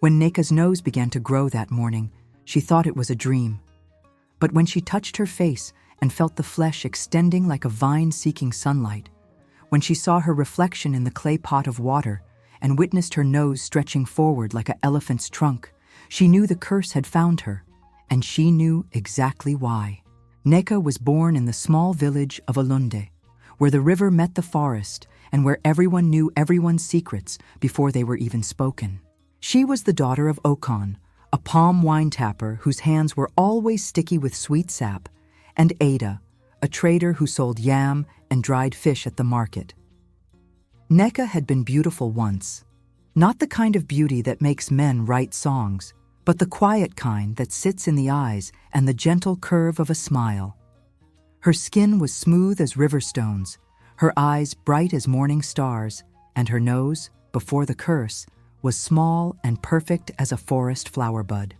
When Neka's nose began to grow that morning, she thought it was a dream. But when she touched her face and felt the flesh extending like a vine seeking sunlight, when she saw her reflection in the clay pot of water and witnessed her nose stretching forward like an elephant's trunk, she knew the curse had found her, and she knew exactly why. Neka was born in the small village of Olunde, where the river met the forest and where everyone knew everyone's secrets before they were even spoken. She was the daughter of Okon, a palm wine tapper whose hands were always sticky with sweet sap, and Ada, a trader who sold yam and dried fish at the market. Neka had been beautiful once, not the kind of beauty that makes men write songs, but the quiet kind that sits in the eyes and the gentle curve of a smile. Her skin was smooth as river stones, her eyes bright as morning stars, and her nose, before the curse, was small and perfect as a forest flower bud.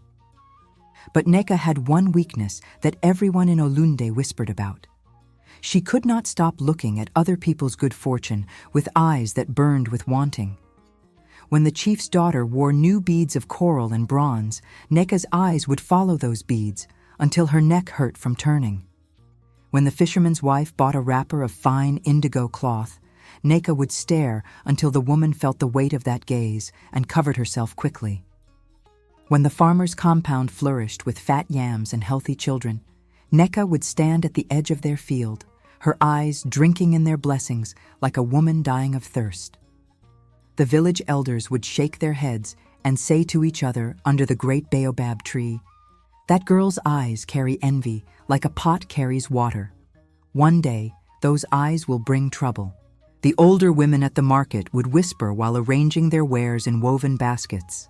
But Neka had one weakness that everyone in Olunde whispered about. She could not stop looking at other people's good fortune with eyes that burned with wanting. When the chief's daughter wore new beads of coral and bronze, Neka's eyes would follow those beads until her neck hurt from turning. When the fisherman's wife bought a wrapper of fine indigo cloth, Neka would stare until the woman felt the weight of that gaze and covered herself quickly. When the farmer's compound flourished with fat yams and healthy children, Neka would stand at the edge of their field, her eyes drinking in their blessings like a woman dying of thirst. The village elders would shake their heads and say to each other under the great baobab tree, "That girl's eyes carry envy like a pot carries water. One day, those eyes will bring trouble." The older women at the market would whisper while arranging their wares in woven baskets.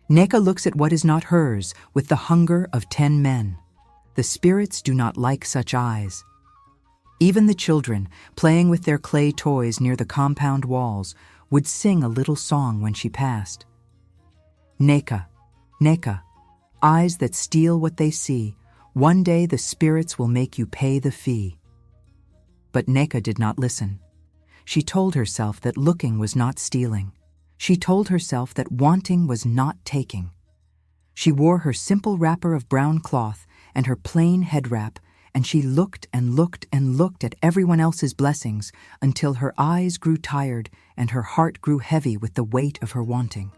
Neka looks at what is not hers with the hunger of 10 men. The spirits do not like such eyes. Even the children, playing with their clay toys near the compound walls, would sing a little song when she passed. Neka, Neka, eyes that steal what they see, one day the spirits will make you pay the fee. But Neka did not listen. She told herself that looking was not stealing. She told herself that wanting was not taking. She wore her simple wrapper of brown cloth and her plain head wrap, and she looked and looked and looked at everyone else's blessings until her eyes grew tired and her heart grew heavy with the weight of her wanting.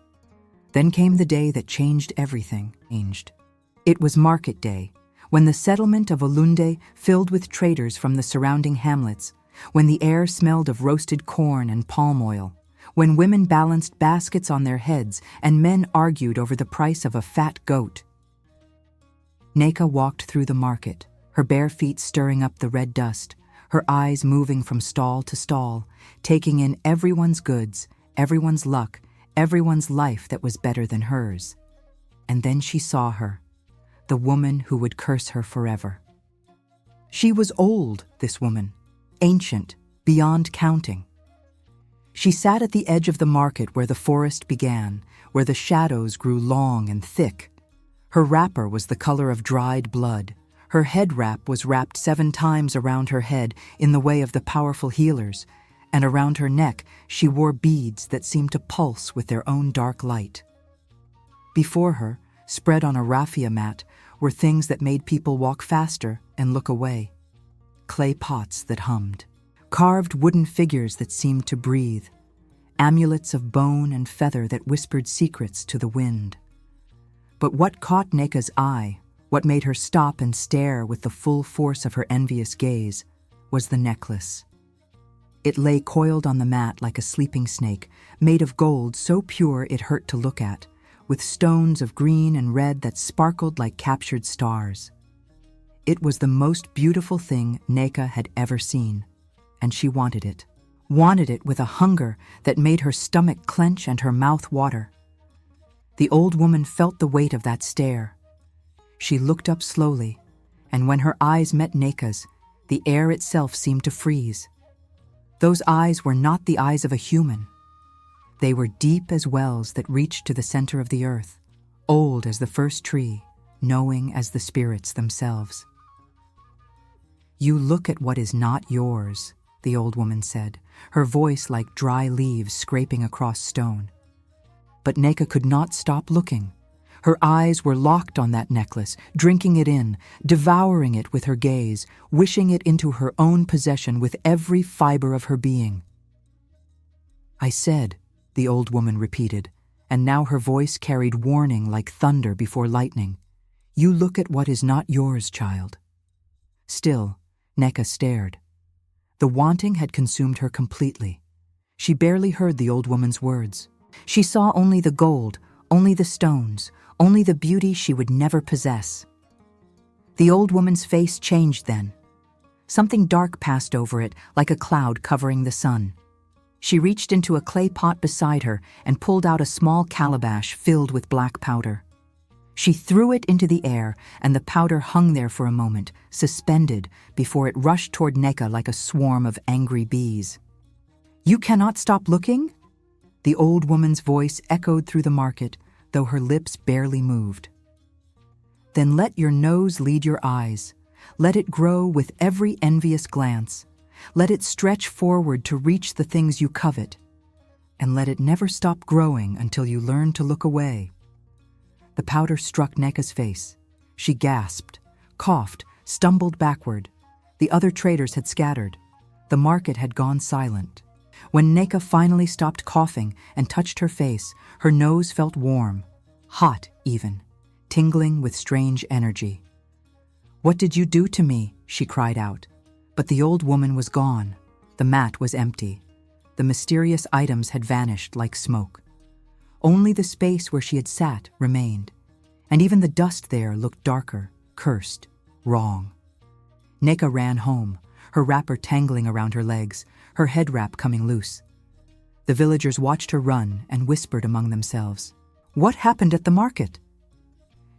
Then came the day that changed everything. It was market day, when the settlement of Olunde filled with traders from the surrounding hamlets, when the air smelled of roasted corn and palm oil, when women balanced baskets on their heads and men argued over the price of a fat goat. Neka walked through the market, her bare feet stirring up the red dust, her eyes moving from stall to stall, taking in everyone's goods, everyone's luck, everyone's life that was better than hers. And then she saw her, the woman who would curse her forever. She was old, this woman, ancient, beyond counting. She sat at the edge of the market where the forest began, where the shadows grew long and thick. Her wrapper was the color of dried blood. Her head wrap was wrapped 7 times around her head in the way of the powerful healers, and around her neck she wore beads that seemed to pulse with their own dark light. Before her, spread on a raffia mat, were things that made people walk faster and look away. Clay pots that hummed, carved wooden figures that seemed to breathe, amulets of bone and feather that whispered secrets to the wind. But what caught Neka's eye, what made her stop and stare with the full force of her envious gaze, was the necklace. It lay coiled on the mat like a sleeping snake, made of gold so pure it hurt to look at, with stones of green and red that sparkled like captured stars. It was the most beautiful thing Neka had ever seen, and she wanted it with a hunger that made her stomach clench and her mouth water. The old woman felt the weight of that stare. She looked up slowly, and when her eyes met Neka's, the air itself seemed to freeze. Those eyes were not the eyes of a human. They were deep as wells that reached to the center of the earth, old as the first tree, knowing as the spirits themselves. "You look at what is not yours," the old woman said, her voice like dry leaves scraping across stone. But Neka could not stop looking. Her eyes were locked on that necklace, drinking it in, devouring it with her gaze, wishing it into her own possession with every fiber of her being. "I said," the old woman repeated, and now her voice carried warning like thunder before lightning. "You look at what is not yours, child." Still, Neka stared. The wanting had consumed her completely. She barely heard the old woman's words. She saw only the gold, only the stones, only the beauty she would never possess. The old woman's face changed then. Something dark passed over it, like a cloud covering the sun. She reached into a clay pot beside her and pulled out a small calabash filled with black powder. She threw it into the air, and the powder hung there for a moment, suspended, before it rushed toward Neka like a swarm of angry bees. "You cannot stop looking?" The old woman's voice echoed through the market, though her lips barely moved. "Then let your nose lead your eyes. Let it grow with every envious glance. Let it stretch forward to reach the things you covet. And let it never stop growing until you learn to look away." The powder struck Neka's face. She gasped, coughed, stumbled backward. The other traders had scattered. The market had gone silent. When Neka finally stopped coughing and touched her face, her nose felt warm, hot even, tingling with strange energy. "What did you do to me?" she cried out. But the old woman was gone. The mat was empty. The mysterious items had vanished like smoke. Only the space where she had sat remained, and even the dust there looked darker, cursed, wrong. Neka ran home, her wrapper tangling around her legs, her head wrap coming loose. The villagers watched her run and whispered among themselves, "What happened at the market?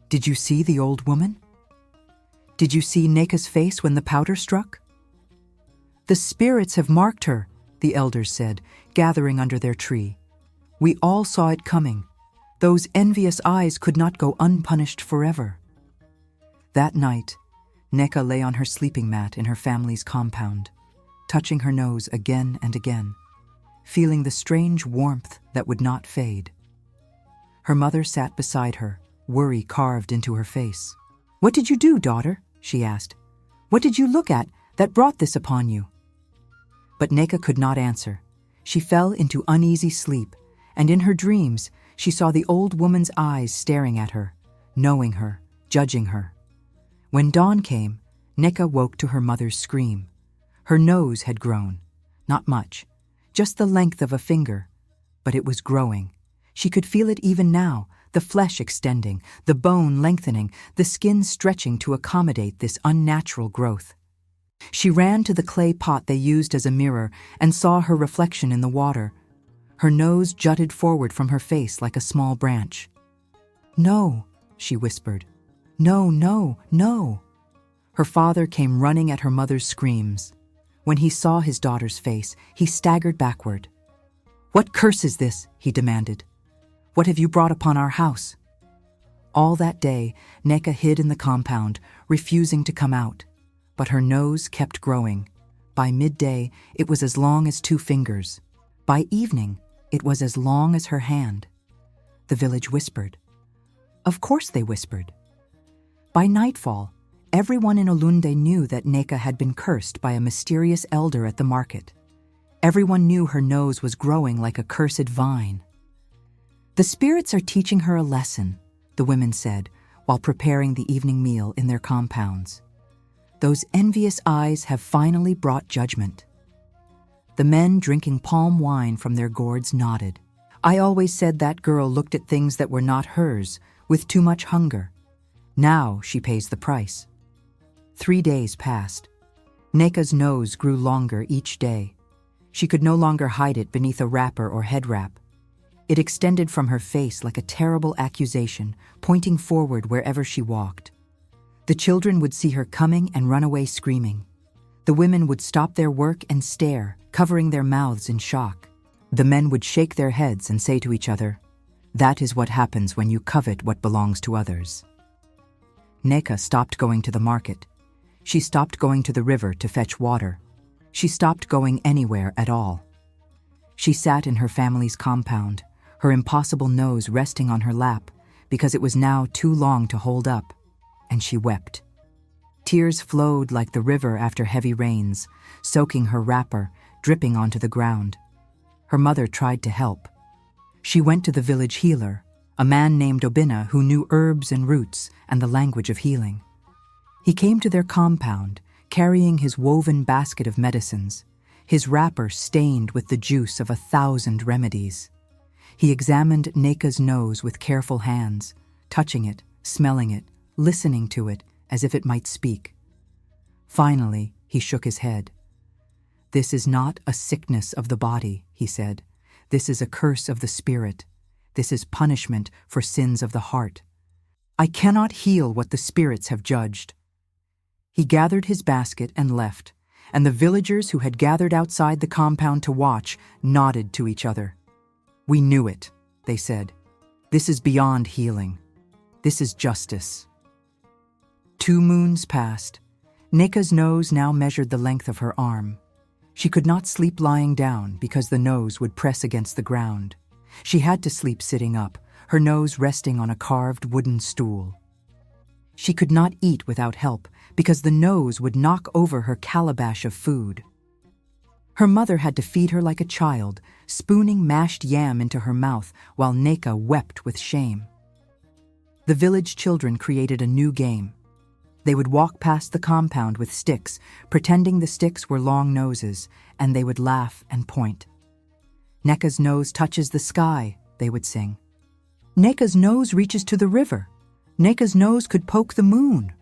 Did you see the old woman? Did you see Neka's face when the powder struck?" "The spirits have marked her," the elders said, gathering under their tree. "We all saw it coming. Those envious eyes could not go unpunished forever." That night, Neka lay on her sleeping mat in her family's compound, touching her nose again and again, feeling the strange warmth that would not fade. Her mother sat beside her, worry carved into her face. "What did you do, daughter?" she asked. "What did you look at that brought this upon you?" But Neka could not answer. She fell into uneasy sleep, and in her dreams she saw the old woman's eyes staring at her, knowing her, judging her. When dawn came, Neka woke to her mother's scream. Her nose had grown, not much, just the length of a finger, but it was growing. She could feel it even now, the flesh extending, the bone lengthening, the skin stretching to accommodate this unnatural growth. She ran to the clay pot they used as a mirror and saw her reflection in the water. Her nose jutted forward from her face like a small branch. "No," she whispered. "No, no, no." Her father came running at her mother's screams. When he saw his daughter's face, he staggered backward. "What curse is this?" he demanded. "What have you brought upon our house?" All that day, Neka hid in the compound, refusing to come out. But her nose kept growing. By midday, it was as long as 2 fingers. By evening, it was as long as her hand. The village whispered. Of course they whispered. By nightfall, everyone in Olunde knew that Neka had been cursed by a mysterious elder at the market. Everyone knew her nose was growing like a cursed vine. "The spirits are teaching her a lesson," the women said, while preparing the evening meal in their compounds. "Those envious eyes have finally brought judgment." The men drinking palm wine from their gourds nodded. "I always said that girl looked at things that were not hers, with too much hunger. Now she pays the price." 3 days passed. Neka's nose grew longer each day. She could no longer hide it beneath a wrapper or head wrap. It extended from her face like a terrible accusation, pointing forward wherever she walked. The children would see her coming and run away screaming. The women would stop their work and stare, covering their mouths in shock. The men would shake their heads and say to each other, "That is what happens when you covet what belongs to others." Neka stopped going to the market. She stopped going to the river to fetch water. She stopped going anywhere at all. She sat in her family's compound, her impossible nose resting on her lap because it was now too long to hold up, and she wept. Tears flowed like the river after heavy rains, soaking her wrapper, dripping onto the ground. Her mother tried to help. She went to the village healer, a man named Obina who knew herbs and roots and the language of healing. He came to their compound, carrying his woven basket of medicines, his wrapper stained with the juice of 1,000 remedies. He examined Neka's nose with careful hands, touching it, smelling it, listening to it as if it might speak. Finally, he shook his head. "This is not a sickness of the body," he said. "This is a curse of the spirit. This is punishment for sins of the heart. I cannot heal what the spirits have judged." He gathered his basket and left, and the villagers who had gathered outside the compound to watch nodded to each other. "We knew it," they said. "This is beyond healing. This is justice." 2 moons passed. Neka's nose now measured the length of her arm. She could not sleep lying down because the nose would press against the ground. She had to sleep sitting up, her nose resting on a carved wooden stool. She could not eat without help because the nose would knock over her calabash of food. Her mother had to feed her like a child, spooning mashed yam into her mouth while Neka wept with shame. The village children created a new game. They would walk past the compound with sticks, pretending the sticks were long noses, and they would laugh and point. "Neka's nose touches the sky," they would sing. "Neka's nose reaches to the river. Neka's nose could poke the moon."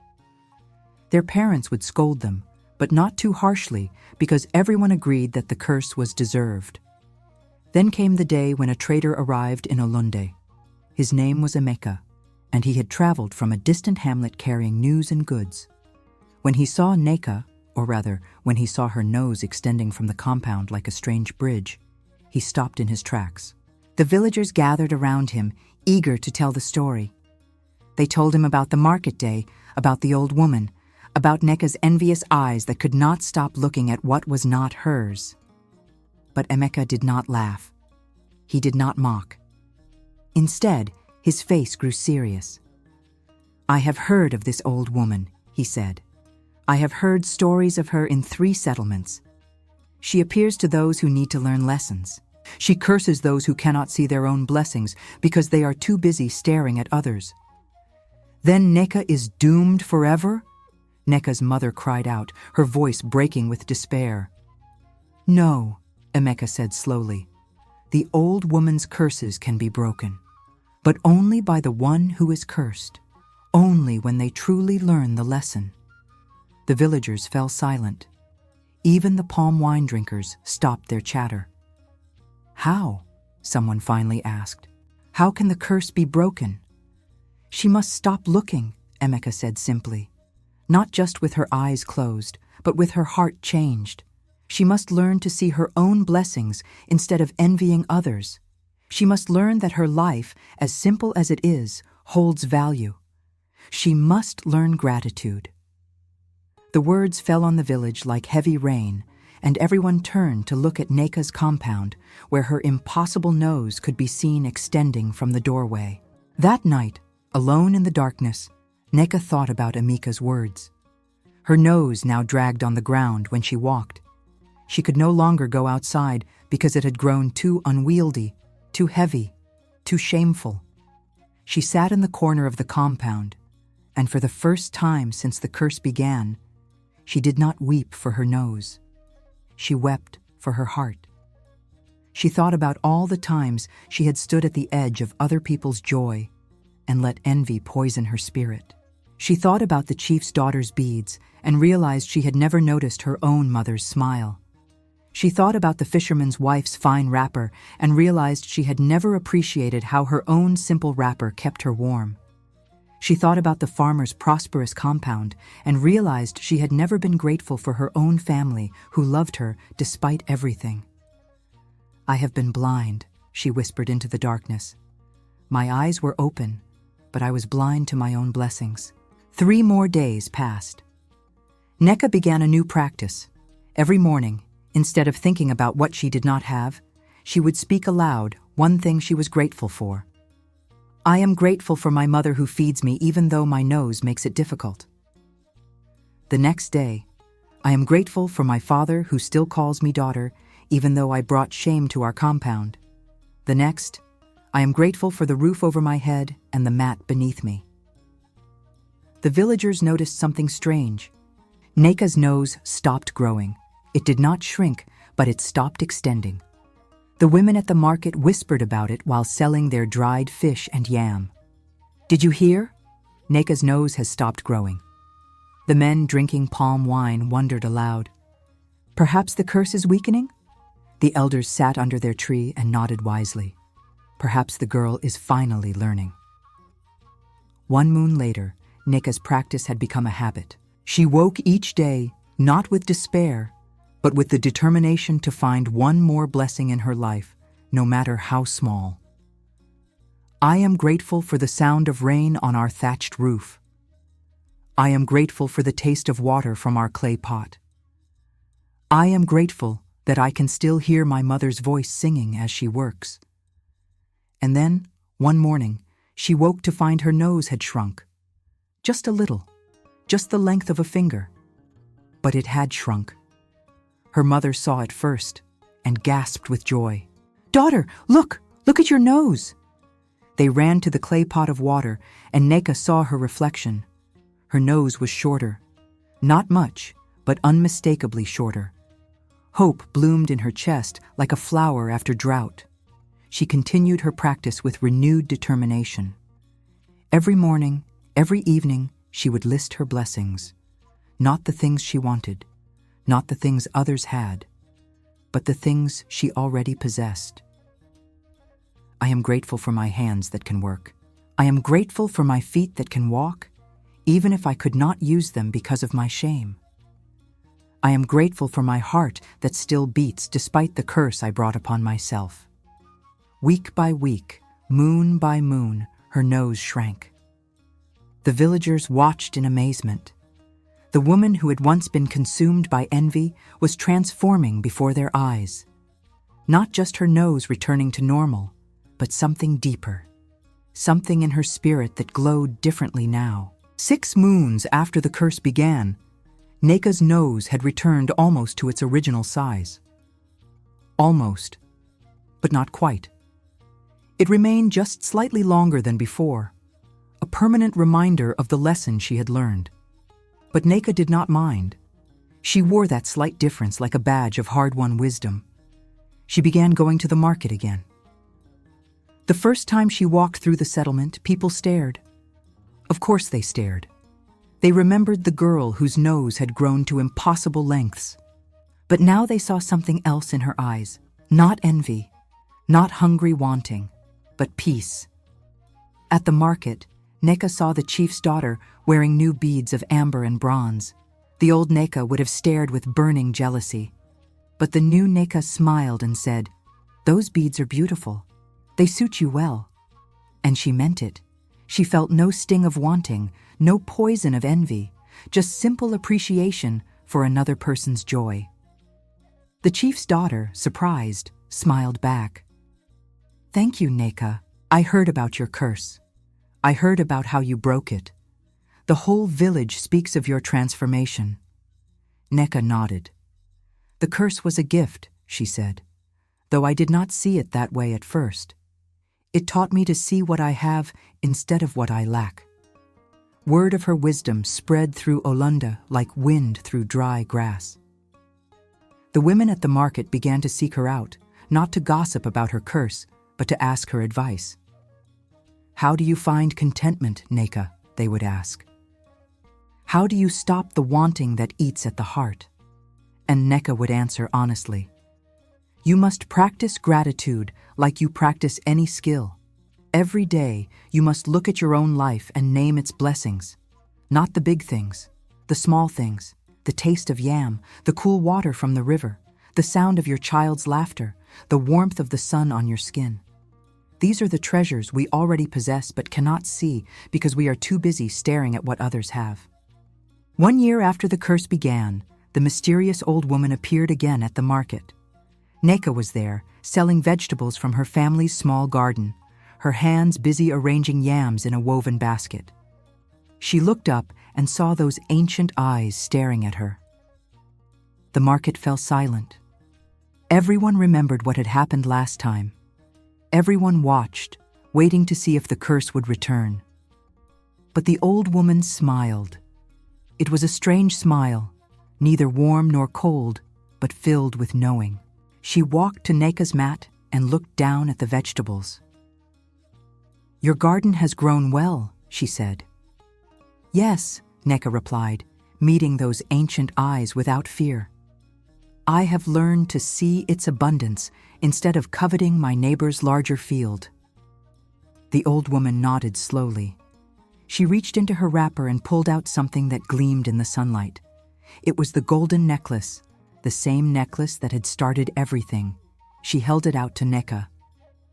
Their parents would scold them, but not too harshly because everyone agreed that the curse was deserved. Then came the day when a trader arrived in Olunde. His name was Emeka, and he had traveled from a distant hamlet carrying news and goods. When he saw Neka, or rather, when he saw her nose extending from the compound like a strange bridge, he stopped in his tracks. The villagers gathered around him, eager to tell the story. They told him about the market day, about the old woman, about Neka's envious eyes that could not stop looking at what was not hers. But Emeka did not laugh. He did not mock. Instead, his face grew serious. "I have heard of this old woman," he said. "I have heard stories of her in 3 settlements. She appears to those who need to learn lessons. She curses those who cannot see their own blessings because they are too busy staring at others." "Then Neka is doomed forever?" Neka's mother cried out, her voice breaking with despair. "No," Emeka said slowly. "The old woman's curses can be broken, but only by the one who is cursed, only when they truly learn the lesson." The villagers fell silent. Even the palm wine drinkers stopped their chatter. "How?" someone finally asked. "How can the curse be broken?" "She must stop looking," Emeka said simply. "Not just with her eyes closed, but with her heart changed. She must learn to see her own blessings instead of envying others. She must learn that her life, as simple as it is, holds value. She must learn gratitude." The words fell on the village like heavy rain, and everyone turned to look at Neka's compound, where her impossible nose could be seen extending from the doorway. That night, alone in the darkness, Neka thought about Emeka's words. Her nose now dragged on the ground when she walked. She could no longer go outside because it had grown too unwieldy, too heavy, too shameful. She sat in the corner of the compound, and for the first time since the curse began, she did not weep for her nose. She wept for her heart. She thought about all the times she had stood at the edge of other people's joy and let envy poison her spirit. She thought about the chief's daughter's beads and realized she had never noticed her own mother's smile. She thought about the fisherman's wife's fine wrapper and realized she had never appreciated how her own simple wrapper kept her warm. She thought about the farmer's prosperous compound and realized she had never been grateful for her own family who loved her despite everything. "I have been blind," she whispered into the darkness. "My eyes were open, but I was blind to my own blessings." 3 more days passed. Neka began a new practice. Every morning, instead of thinking about what she did not have, she would speak aloud one thing she was grateful for. I am grateful for my mother who feeds me even though my nose makes it difficult. The next day, I am grateful for my father who still calls me daughter even though I brought shame to our compound. The next, I am grateful for the roof over my head and the mat beneath me. The villagers noticed something strange. Neka's nose stopped growing. It did not shrink, but it stopped extending. The women at the market whispered about it while selling their dried fish and yam. Did you hear? Neka's nose has stopped growing. The men drinking palm wine wondered aloud. Perhaps the curse is weakening? The elders sat under their tree and nodded wisely. Perhaps the girl is finally learning. 1 moon later, Neka's practice had become a habit. She woke each day, not with despair, but with the determination to find one more blessing in her life, no matter how small. I am grateful for the sound of rain on our thatched roof. I am grateful for the taste of water from our clay pot. I am grateful that I can still hear my mother's voice singing as she works. And then, one morning, she woke to find her nose had shrunk. Just a little, just the length of a finger. But it had shrunk. Her mother saw it first and gasped with joy. "Daughter, look at your nose!" They ran to the clay pot of water and Neka saw her reflection. Her nose was shorter. Not much, but unmistakably shorter. Hope bloomed in her chest like a flower after drought. She continued her practice with renewed determination. Every morning, every evening, she would list her blessings. Not the things she wanted, not the things others had, but the things she already possessed. I am grateful for my hands that can work. I am grateful for my feet that can walk, even if I could not use them because of my shame. I am grateful for my heart that still beats despite the curse I brought upon myself. Week by week, moon by moon, her nose shrank. The villagers watched in amazement. The woman who had once been consumed by envy was transforming before their eyes. Not just her nose returning to normal, but something deeper. Something in her spirit that glowed differently now. 6 moons after the curse began, Neka's nose had returned almost to its original size. Almost, but not quite. It remained just slightly longer than before, a permanent reminder of the lesson she had learned. But Neka did not mind. She wore that slight difference like a badge of hard-won wisdom. She began going to the market again. The first time she walked through the settlement, people stared. Of course they stared. They remembered the girl whose nose had grown to impossible lengths. But now they saw something else in her eyes. Not envy, not hungry wanting, but peace. At the market, Neka saw the chief's daughter wearing new beads of amber and bronze. The old Neka would have stared with burning jealousy. But the new Neka smiled and said, "Those beads are beautiful. They suit you well." And she meant it. She felt no sting of wanting, no poison of envy, just simple appreciation for another person's joy. The chief's daughter, surprised, smiled back. "Thank you, Neka. I heard about your curse. I heard about how you broke it. The whole village speaks of your transformation." Neka nodded. "The curse was a gift," she said, "though I did not see it that way at first. It taught me to see what I have instead of what I lack." Word of her wisdom spread through Olunda like wind through dry grass. The women at the market began to seek her out, not to gossip about her curse, but to ask her advice. "How do you find contentment, Neka?" they would ask. "How do you stop the wanting that eats at the heart?" And Neka would answer honestly, "You must practice gratitude like you practice any skill. Every day, you must look at your own life and name its blessings. Not the big things, the small things, the taste of yam, the cool water from the river, the sound of your child's laughter, the warmth of the sun on your skin. These are the treasures we already possess but cannot see because we are too busy staring at what others have." 1 year after the curse began, the mysterious old woman appeared again at the market. Neka was there, selling vegetables from her family's small garden, her hands busy arranging yams in a woven basket. She looked up and saw those ancient eyes staring at her. The market fell silent. Everyone remembered what had happened last time. Everyone watched, waiting to see if the curse would return. But the old woman smiled. It was a strange smile, neither warm nor cold, but filled with knowing. She walked to Neka's mat and looked down at the vegetables. "Your garden has grown well," she said. "Yes," Neka replied, meeting those ancient eyes without fear. "I have learned to see its abundance instead of coveting my neighbor's larger field." The old woman nodded slowly. She reached into her wrapper and pulled out something that gleamed in the sunlight. It was the golden necklace, the same necklace that had started everything. She held it out to Neka.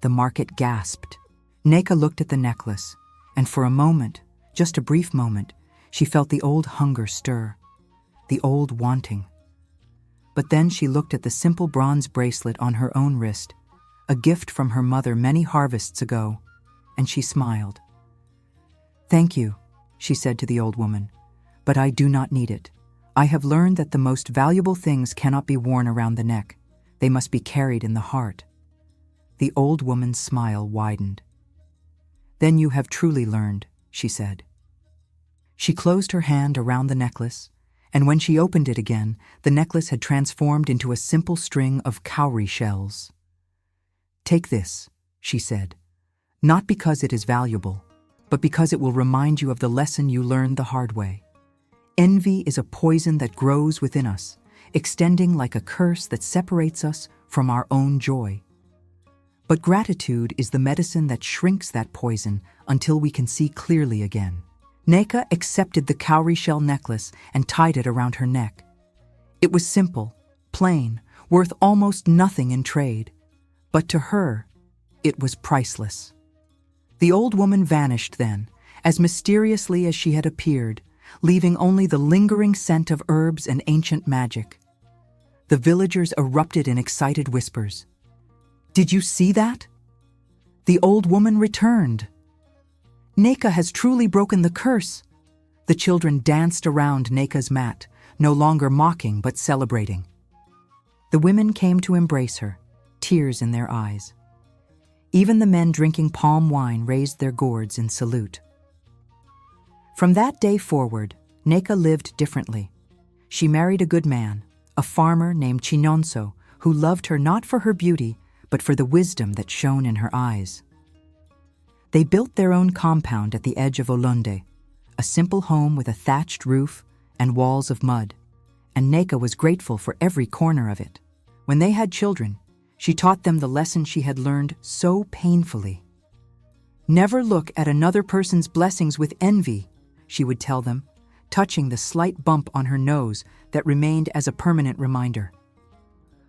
The market gasped. Neka looked at the necklace, and for a moment, just a brief moment, she felt the old hunger stir, the old wanting. But then she looked at the simple bronze bracelet on her own wrist, a gift from her mother many harvests ago, and she smiled. "Thank you," she said to the old woman, "but I do not need it. I have learned that the most valuable things cannot be worn around the neck. They must be carried in the heart." The old woman's smile widened. "Then you have truly learned," she said. She closed her hand around the necklace, and when she opened it again, the necklace had transformed into a simple string of cowrie shells. "Take this," she said, "not because it is valuable, but because it will remind you of the lesson you learned the hard way. Envy is a poison that grows within us, extending like a curse that separates us from our own joy. But gratitude is the medicine that shrinks that poison until we can see clearly again." Neka accepted the cowrie shell necklace and tied it around her neck. It was simple, plain, worth almost nothing in trade. But to her, it was priceless. The old woman vanished then, as mysteriously as she had appeared, leaving only the lingering scent of herbs and ancient magic. The villagers erupted in excited whispers. "Did you see that? The old woman returned. Neka has truly broken the curse." The children danced around Neka's mat, no longer mocking but celebrating. The women came to embrace her, tears in their eyes. Even the men drinking palm wine raised their gourds in salute. From that day forward, Neka lived differently. She married a good man, a farmer named Chinonso, who loved her not for her beauty, but for the wisdom that shone in her eyes. They built their own compound at the edge of Olonde, a simple home with a thatched roof and walls of mud, and Neka was grateful for every corner of it. When they had children, she taught them the lesson she had learned so painfully. "Never look at another person's blessings with envy," she would tell them, touching the slight bump on her nose that remained as a permanent reminder.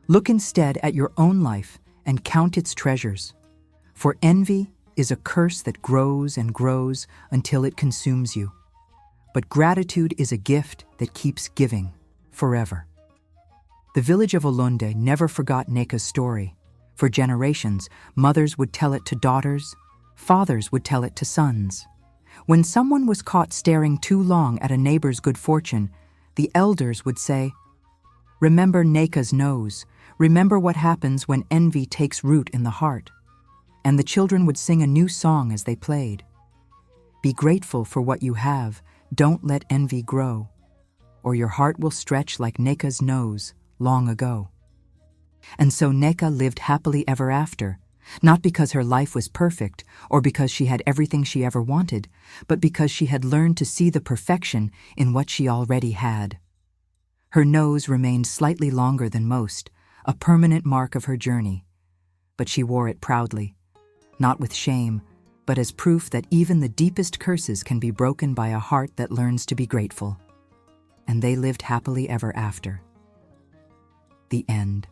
"Look instead at your own life and count its treasures, for envy is a curse that grows and grows until it consumes you. But gratitude is a gift that keeps giving forever." The village of Olonde never forgot Neka's story. For generations, mothers would tell it to daughters, fathers would tell it to sons. When someone was caught staring too long at a neighbor's good fortune, the elders would say, "Remember Neka's nose. Remember what happens when envy takes root in the heart." And the children would sing a new song as they played. "Be grateful for what you have. Don't let envy grow, or your heart will stretch like Neka's nose long ago." And so Neka lived happily ever after, not because her life was perfect or because she had everything she ever wanted, but because she had learned to see the perfection in what she already had. Her nose remained slightly longer than most, a permanent mark of her journey, but she wore it proudly, not with shame, but as proof that even the deepest curses can be broken by a heart that learns to be grateful. And they lived happily ever after. The end.